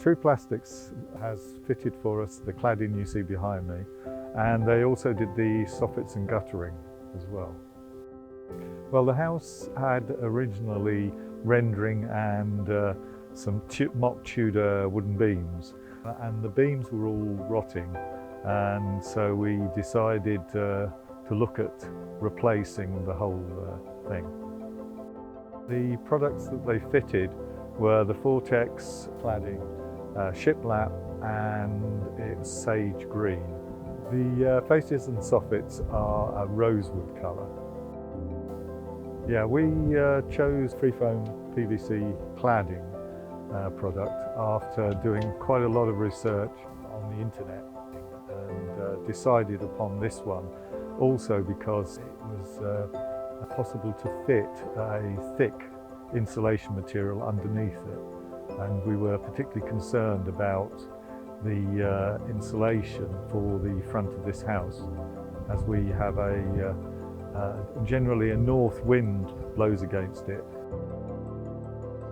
True Plastics has fitted for us the cladding you see behind me, and they also did the soffits and guttering as well. Well, the house had originally rendering and some mock Tudor wooden beams, and the beams were all rotting, and so we decided to look at replacing the whole thing. The products that they fitted were the Vortex cladding, shiplap, and it's sage green. The faces and soffits are a rosewood colour. Yeah, we chose Freefoam PVC cladding product after doing quite a lot of research on the internet, and decided upon this one also because it was possible to fit a thick insulation material underneath it, and we were particularly concerned about the insulation for the front of this house, as we have generally a north wind blows against it.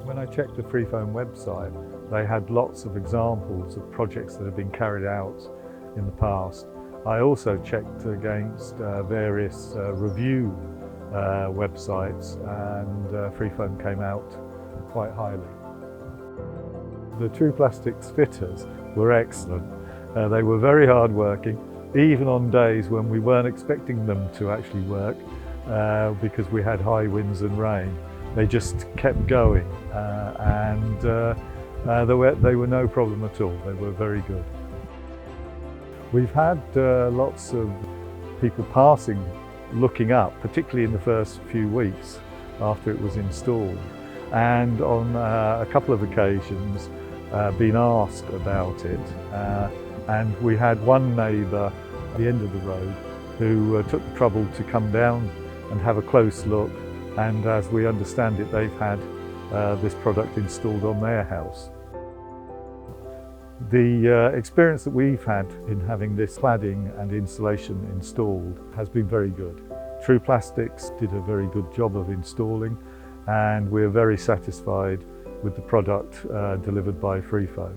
When I checked the Freefoam website, they had lots of examples of projects that have been carried out in the past. I also checked against various review websites, and Freefoam came out quite highly. The True Plastics fitters were excellent. They were very hard working, even on days when we weren't expecting them to actually work because we had high winds and rain. They just kept going, and they were no problem at all. They were very good. We've had lots of people passing, looking up, particularly in the first few weeks after it was installed, and on a couple of occasions been asked about it, and we had one neighbour at the end of the road who took the trouble to come down and have a close look, and as we understand it, they've had this product installed on their house. The experience that we've had in having this cladding and insulation installed has been very good. True Plastics did a very good job of installing, and we're very satisfied with the product delivered by Freefoam.